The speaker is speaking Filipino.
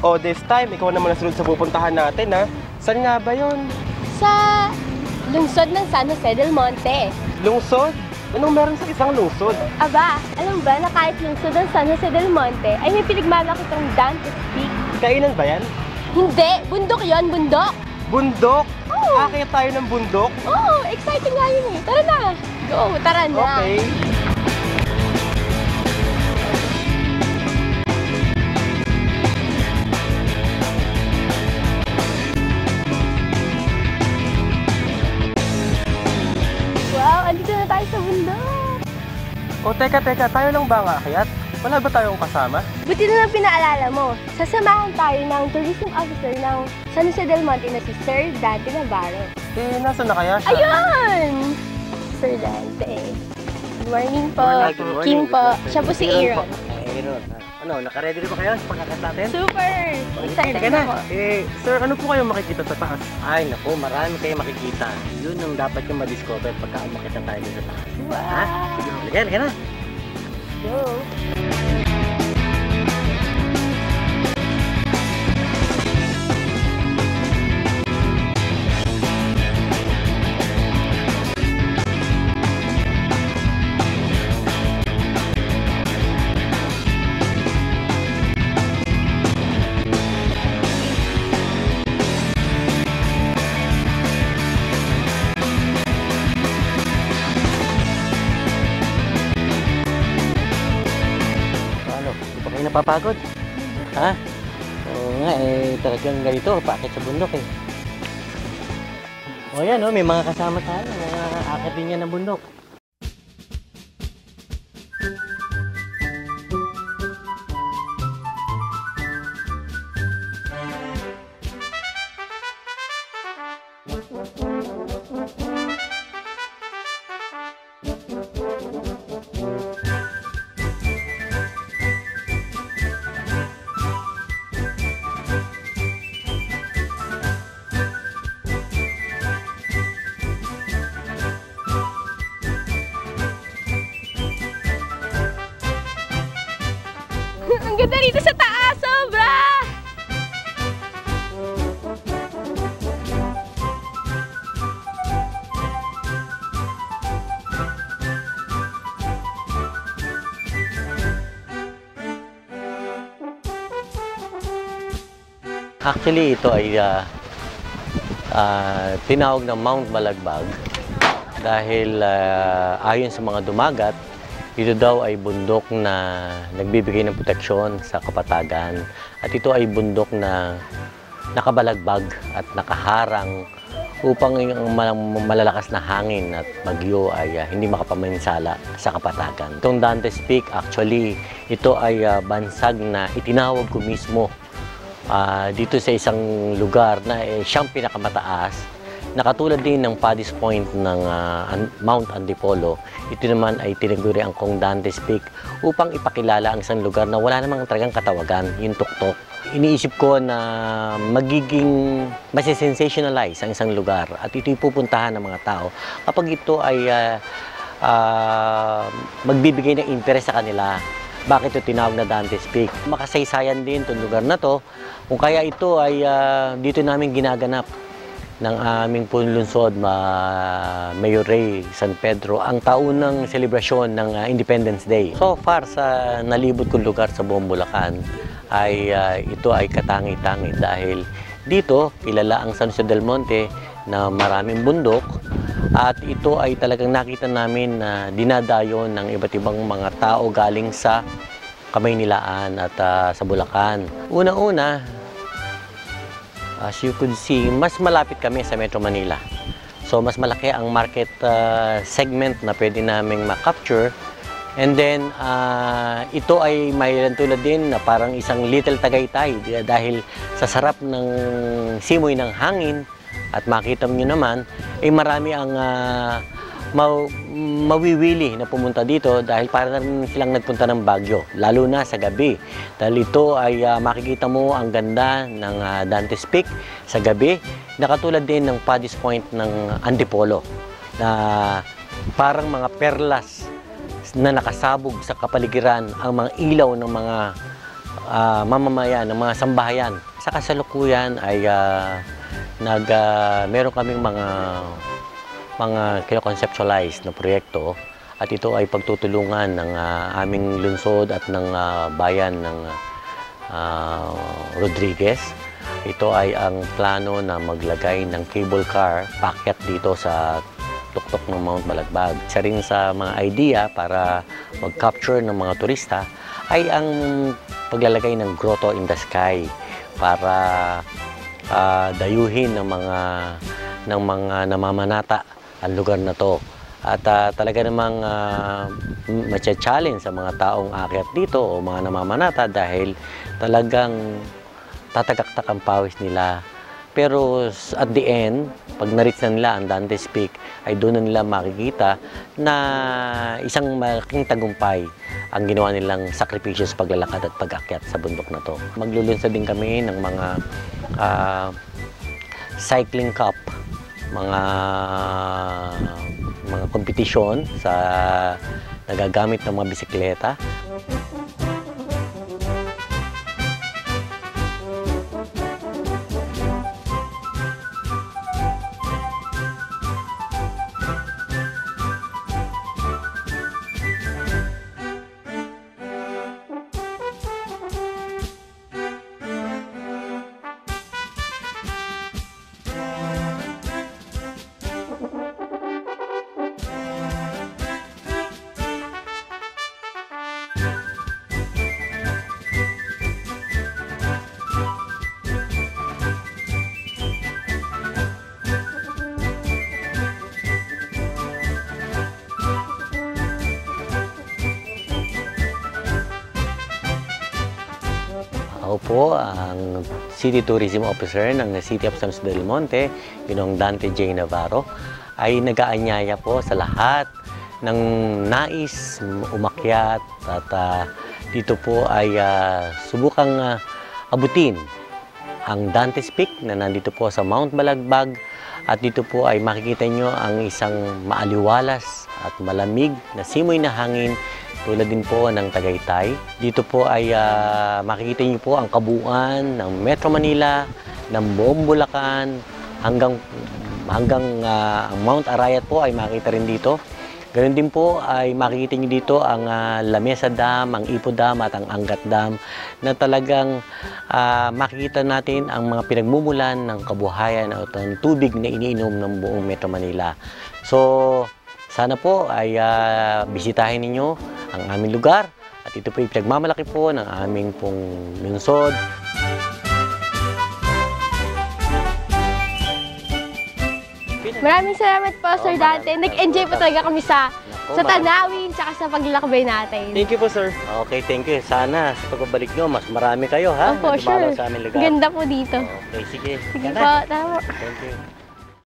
O, this time, ikaw naman nasunod sa pupuntahan natin, ha? Saan nga ba yun? Sa lungsod ng San Jose del Monte. Lungsod? Anong meron sa isang lungsod? Aba, alam ba na kahit lungsod ng San Jose del Monte ay may pinagmamakitang Dante's Peak? Kainan ba yan? Hindi! Bundok yon, bundok! Bundok? Oo. Akit tayo ng bundok? Oo, exciting nga yun eh. Tara na! Go, tara na! Okay. Wow, andito na tayo sa bundok! O, teka, tayo lang ba ang aakyat? Wala ba tayong kasama? Buti na lang pinaalala mo. Sasamahan tayo ng tourism officer ng San Jose del Monte na si Sir Dante Navarro. Eh, nasa na kaya siya? Ayun! Sir Dante. Good morning po. Good morning. Kim po. Siya po si Aaron. Aaron. Ano, naka-ready na ba kayo sa pagkakat natin? Super! Excited Teka na na. po. Sir, ano po kayong makikita sa taas? Ay, naku, marami kayong makikita. Yun ang dapat yung ma-discover pagka umakit na tayo dun sa taas. Wow! Ha? Sige, halika na. Go! Ano, di ba kayo napapagod? Ha? Oo nga, talagang ganito, paakit sa bundok eh. O yan, may mga kasama tayo, mga akit din yan ng bundok. Ang ganda rito sa taas! Sobra! Actually, ito ay tinawag na Mount Balagbag dahil ayon sa mga dumagat, ito daw ay bundok na nagbibigay ng proteksyon sa kapatagan at ito ay bundok na nakabalagbag at nakaharang upang yung malalakas na hangin at bagyo ay hindi makapaminsala sa kapatagan. Itong Dante's Peak, actually, ito ay bansag na itinawag ko mismo dito sa isang lugar na siyang pinakamataas na katulad din ng Paddy's Point ng Mount Antipolo. Ito naman ay tinaguri ang kong Dante's Peak upang ipakilala ang isang lugar na wala namang talagang katawagan, yung tuktok. Iniisip ko na magiging masisensationalize ang isang lugar at ito'y pupuntahan ng mga tao kapag ito ay magbibigay ng interes sa kanila. Bakit ito tinawag na Dante's Peak? Makasaysayan din itong lugar na to. Kung kaya ito ay dito namin ginaganap ng aming punlungsod, Mayor Ray San Pedro, ang taunang selebrasyon ng Independence Day. So far sa nalibot kong lugar sa buong Bulacan, ay ito ay katangi-tangi dahil dito kilala ang San Jose del Monte na maraming bundok at ito ay talagang nakita namin na dinadayo ng iba't ibang mga tao galing sa Kamaynilaan at sa Bulacan. Una-una, as you could see, mas malapit kami sa Metro Manila. So, mas malaki ang market segment na pwede naming ma-capture. And then, ito ay mayroon tulad din na parang isang little Tagaytay dahil sa sarap ng simoy ng hangin at makita nyo naman, ay marami ang mawiwili na pumunta dito dahil para na rin silang nagpunta ng Baguio, lalo na sa gabi. Dahil ito ay makikita mo ang ganda ng Dante's Peak sa gabi, na katulad din ng Paddy's Point ng Antipolo, na parang mga perlas na nakasabog sa kapaligiran ang mga ilaw ng mga mamamayan, ng mga sambahayan. Sa kasalukuyan ay meron kaming mga kino-conceptualize na proyekto at ito ay pagtutulungan ng aming lungsod at ng bayan ng Rodriguez. Ito ay ang plano na maglagay ng cable car paakyat dito sa tuktok ng Mount Balagbag. Isa rin sa mga idea para mag-capture ng mga turista ay ang paglalagay ng grotto in the sky para dayuhin ng mga namamanata ang lugar na to. At talaga namang matcha-challenge sa mga taong aakyat dito o mga namamanata dahil talagang tatagaktak ang pawis nila. Pero at the end, pag na-reach na nila ang Dante's Peak, ay doon na nila makikita na isang malaking tagumpay ang ginawa nilang sakripisyo sa paglalakad at pag-akyat sa bundok na to. Maglulunsad din kami ng mga cycling cup, mga kompetisyon sa nagagamit ng mga bisikleta. Ako po ang City Tourism Officer ng City of San Jose del Monte, Ginoong Dante J. Navarro, ay nag-aanyaya po sa lahat ng nais umakyat at dito po ay subukang abutin ang Dante's Peak na nandito po sa Mount Balagbag at dito po ay makikita nyo ang isang maaliwalas at malamig na simoy na hangin tulad din po ng Tagaytay. Dito po ay makikita niyo po ang kabuuan ng Metro Manila, ng buong Bulacan, hanggang ang Mount Arayat po ay makikita rin dito. Ganoon din po ay makikita niyo dito ang Lamesa Dam, ang Ipo Dam at ang Angat Dam na talagang makikita natin ang mga pinagmumulan ng kabuhayan at ng tubig na iniinom ng buong Metro Manila. So, sana po ay bisitahin ninyo ang aming lugar at ito po ay pinagmamalaki po ng aming pong lungsod. Maraming salamat po, Sir Dante. Nag-enjoy po talaga kami sa tanawin tsaka sa paglalakbay natin. Thank you po, sir. Okay, thank you. Sana sa pagbabalik nyo, mas marami kayo, ha? Opo, sure. Sa aming lugar. Ganda po dito. Okay, sige. Sige po, tama. Thank you.